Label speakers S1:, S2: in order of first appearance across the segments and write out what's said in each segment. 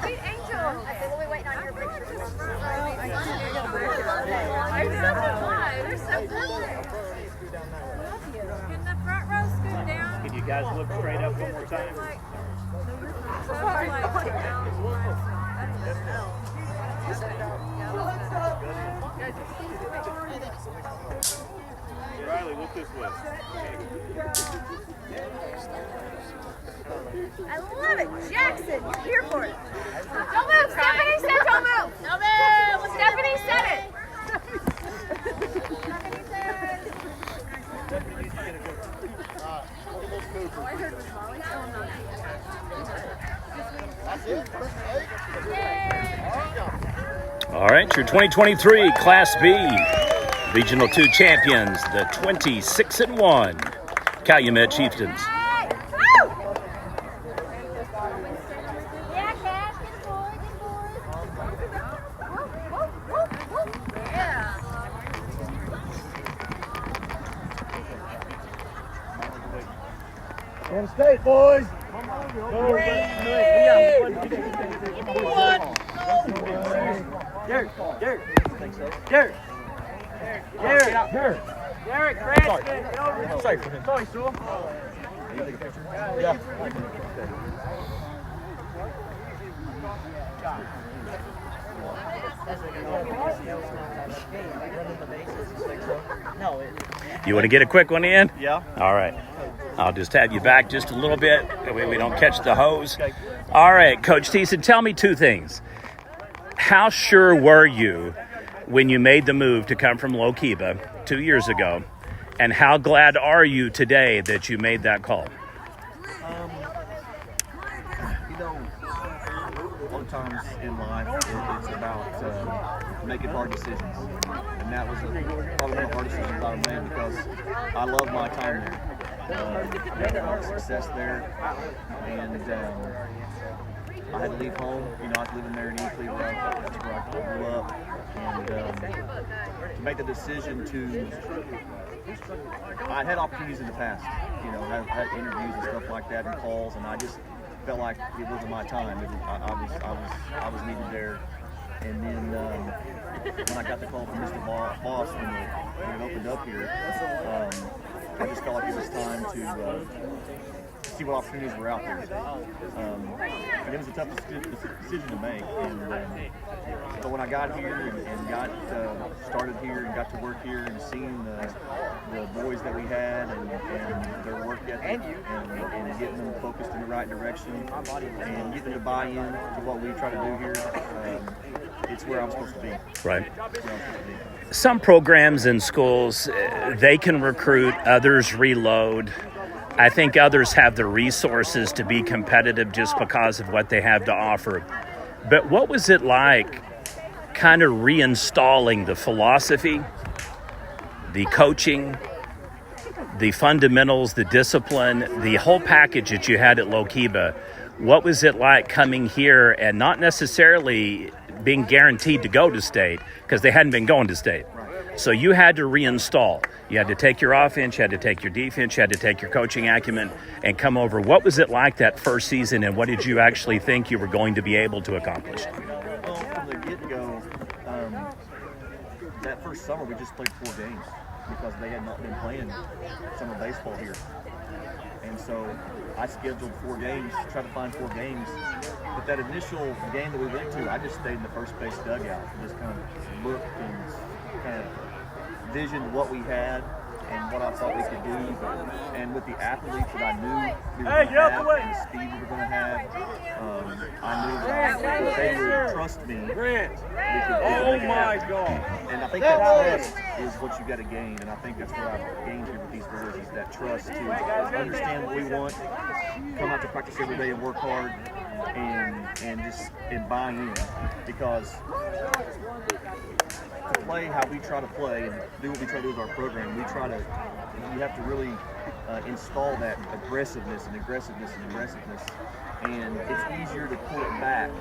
S1: Sweet angel. We'll be waiting on your picture. They're so good. Can the front row scoot down?
S2: Can you guys look straight up one more time? Riley, look this way.
S1: I love it. Jackson, you're here for it. Don't move. Stephanie said don't move. Don't move. Stephanie said it.
S3: All right, your 2023 Class B Regional 2 champions, the 26-1 Calumet Chieftains.
S2: In state, boys. Go. Derek. Derek, Cranston. Sorry for him. Sorry, Sewell. Can you take a picture? Yeah.
S3: You want to get a quick one in?
S2: Yeah.
S3: All right. I'll just have you back just a little bit. That way we don't catch the hose. All right, Coach Thiessen, tell me two things. How sure were you when you made the move to come from Lokiba 2 years ago? And how glad are you today that you made that call?
S4: A lot of times in life, it's about making hard decisions. And that was probably one of the hardest decisions I've made because I love my time there. I had a lot of success there, and I had to leave home. I was living there in East Cleveland. That's where I grew up, and to make the decision I'd had opportunities in the past. I've had interviews and stuff like that and calls, and I just felt like it wasn't my time. I was needed there. And then when I got the call from Mr. Boss when it opened up here, I just felt like it was time to see what opportunities were out there. And it was a tough decision to make. But when I got here and got started here and got to work here and seeing the boys that we had and their work ethic and getting them focused in the right direction and getting them to buy in to what we try to do here, it's where I'm supposed to be.
S3: Right. Some programs in schools, they can recruit, others reload. I think others have the resources to be competitive just because of what they have to offer. But what was it like kind of reinstalling the philosophy, the coaching, the fundamentals, the discipline, the whole package that you had at Lokiba? What was it like coming here and not necessarily being guaranteed to go to state because they hadn't been going to state? So you had to reinstall. You had to take your offense, you had to take your defense, you had to take your coaching acumen and come over. What was it like that first season, and what did you actually think you were going to be able to accomplish?
S4: Well, from the get-go, that first summer we just played 4 games because they had not been playing summer baseball here. And so I scheduled 4 games, tried to find 4 games. But that initial game that we went to, I just stayed in the first base dugout and just kind of looked and kind of visioned what we had and what I thought we could do, and with the athletes that I knew we were
S2: Hey,
S4: going
S2: get
S4: to
S2: out
S4: have,
S2: the way.
S4: and the speed we were going to have, I knew that they would trust me.
S2: Grant.
S4: We could
S2: Oh
S4: make it
S2: my
S4: happen.
S2: God.
S4: And I think that trust is what you got to gain, and I think that's what I've gained here with these boys is that trust to understand what we want, come out to practice every day and work hard, and just buy in, because to play how we try to play and do what we try to do with our program, you have to really install that aggressiveness, and it's easier to pull it back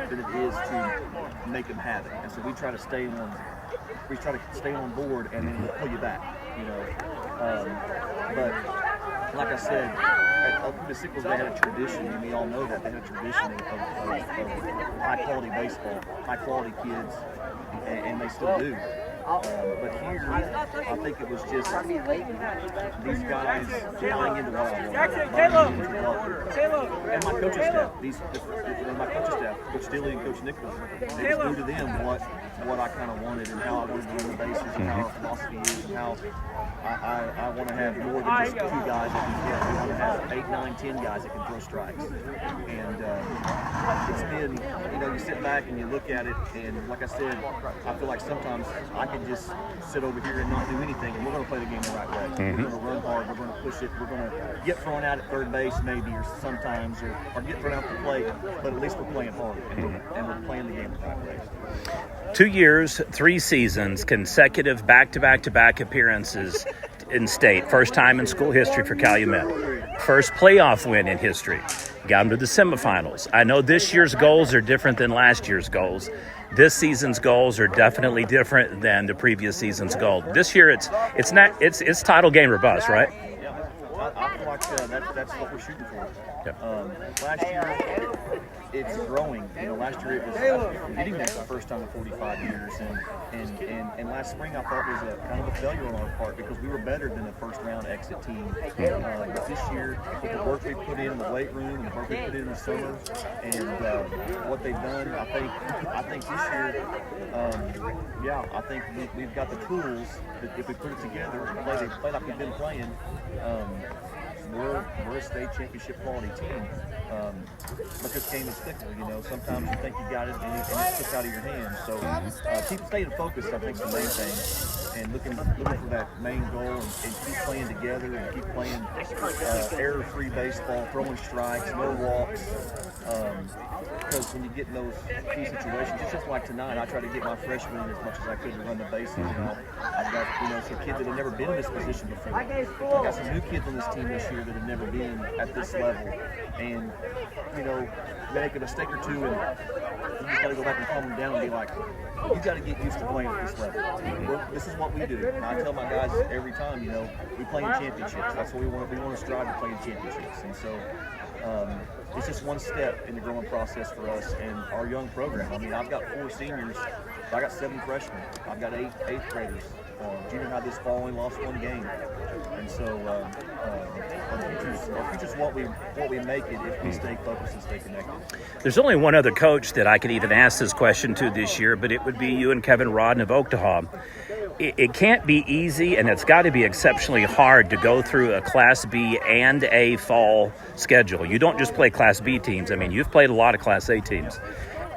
S4: than it is to make them have it. And so we try to stay on board, and then we'll pull you back, you know. But like I said, at the Sickles they had a tradition, and we all know that they had a tradition of high quality baseball, high quality kids, and they still do. But here, I think it was just these guys buying into what I wanted, buying into what, and my coaching staff, Coach Dilly and Coach Nichols, they just grew to them what I kind of wanted and how I wanted to run the bases and how our philosophy is and how I want to have more than just 2 guys that can throw. I want to have 8, 9, 10 guys that can throw strikes. And it's been, you know, you sit back and you look at it, and like I said, I feel like sometimes I can just sit over here and not do anything, and we're going to play the game the right way. We're going to run hard, we're going to push it, we're going to get thrown out at third base maybe, or sometimes, or get thrown out the plate, but at least we're playing hard, and we're playing the game the right way.
S3: 2 years, 3 seasons, consecutive back-to-back-to-back appearances in state. First time in school history for Calumet. First playoff win in history. Got them to the semifinals. I know this year's goals are different than last year's goals. This season's goals are definitely different than the previous season's goal. This year, it's title game or bust, right?
S4: Yeah, I feel like that's what we're shooting for.
S3: Yep.
S4: Last year, it's growing. You know, last year it was getting there for the first time in 45 years, and last spring I thought was a kind of a failure on our part because we were better than the first round exit team. But this year, with the work we put in the weight room and the work we put in the summer, and what they've done, I think this year, I think we've got the tools that if we put it together and play like we've been playing. We're a state championship quality team, but this game is fickle. You know, sometimes you think you got it and it slips out of your hands. So keep staying focused, I think, is the main thing, and looking for that main goal, and keep playing together and keep playing error-free baseball, throwing strikes, no walks. Because when you get in those key situations, it's just like tonight. I try to get my freshmen in as much as I could to run the bases. You know, I've got some kids that have never been in this position before. I've got some new kids on this team this year that have never been at this level, and you know, make a mistake or two, and you just got to go back and calm them down and be like, you got to get used to playing at this level. This is what we do. And I tell my guys every time, you know, we play in championships. That's what we want. We want to strive to play in championships, and so. It's just one step in the growing process for us and our young program. I mean, I've got 4 seniors, I got 7 freshmen, I've got 8 eighth graders. Junior high this fall only lost 1 game, and so our future's what we make it if we stay focused and stay connected.
S3: There's only one other coach that I could even ask this question to this year, but it would be you and Kevin Rodden of Oklahoma. It can't be easy, and it's got to be exceptionally hard to go through a Class B and A fall schedule. You don't just play Class B teams. I mean, you've played a lot of Class A teams.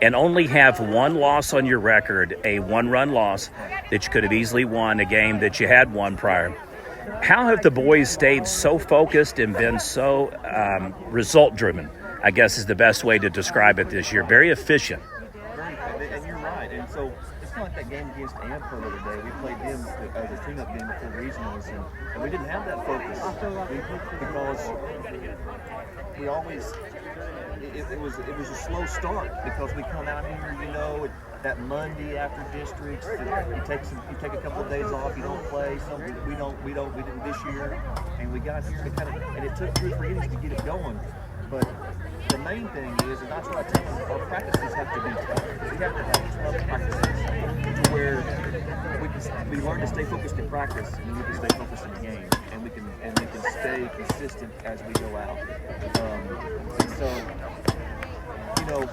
S3: And only have 1 loss on your record, a 1-run loss that you could have easily won, a game that you had won prior. How have the boys stayed so focused and been so result-driven, I guess is the best way to describe it this year? Very efficient.
S4: And you're right. And so it's kind of like that game against Amco the other day. We played them as a tune-up game before regionals, and we didn't have that focus because we always it was a slow start because we come out here, you know, that Monday after districts, you take a couple of days off, you don't play. We didn't this year, and we got here and it took 2 or 3 innings to get it going. But the main thing is, and I try to tell them, our practices have to be tough. We have to have tough practices to where we learn to stay focused in practice, and we can stay focused in the game, and we can stay consistent as we go out. And so, you know,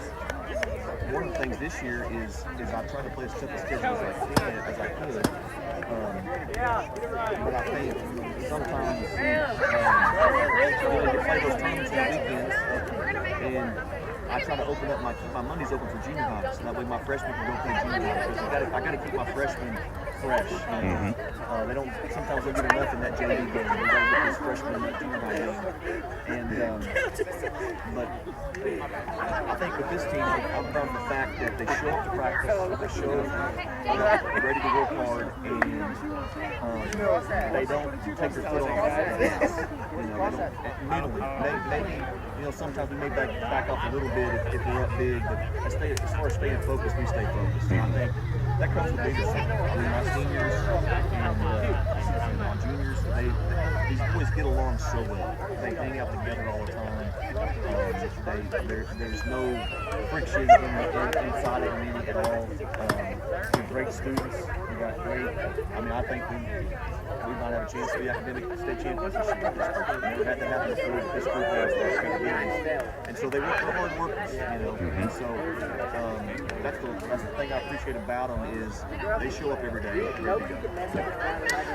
S4: one of the things this year is I try to play as tough a schedule as I could. But I think sometimes you play those tournaments on weekends, and I try to open up my Mondays open for junior high, so that way my freshmen can go play junior high. Because I got to keep my freshmen fresh. They don't sometimes they get enough in that JV game. They got to get those freshmen in that junior high game. And but I think with this team, I'm proud of the fact that they show up to practice, they show up ready to work hard, and they don't take their foot off the gas. They don't mentally. Maybe sometimes we may back off a little bit if we're up big, but as far as staying focused, we stay focused. And I think that comes with leadership. I mean, my seniors and my juniors, these boys get along so well. They hang out together all the time. There's no friction inside of the meeting at all. They're great students. We got great. I mean, I think we might have a chance to be academic state champions this year. Never had that happen before. This group has and so they work for hard workers, And so that's the thing I appreciate about them is they show up every day.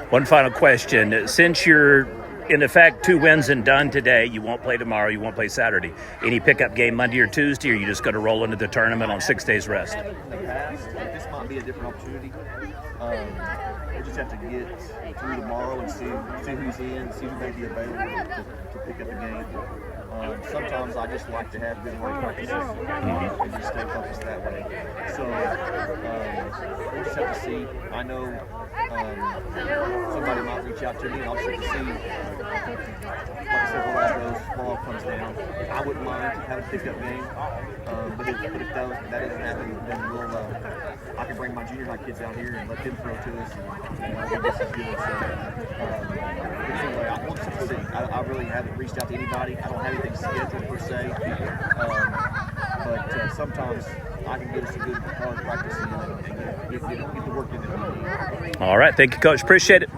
S3: One final question. Since you're, in effect, 2 wins and done today, you won't play tomorrow, you won't play Saturday. Any pickup game Monday or Tuesday, or you just going to roll into the tournament on 6 days rest?
S4: In the past, this might be a different opportunity. We just have to get through tomorrow and see who's in, see who may be available to pick up the game. Sometimes I just like to have good hard practices and just stay focused that way. So we'll just have to see. I know somebody might reach out to me, and I'll just have to see. Like I said, where that goes, ball comes down. I wouldn't mind having a pickup game, but if that doesn't happen, then I can bring my junior high kids out here and let them throw to us. And I think this is good. So, anyway, we'll just have to see. I really haven't reached out to anybody. I don't have anything scheduled per se, but sometimes I can get us a good hard practice in and get the work in that we need.
S3: All right. Thank you, Coach. Appreciate it.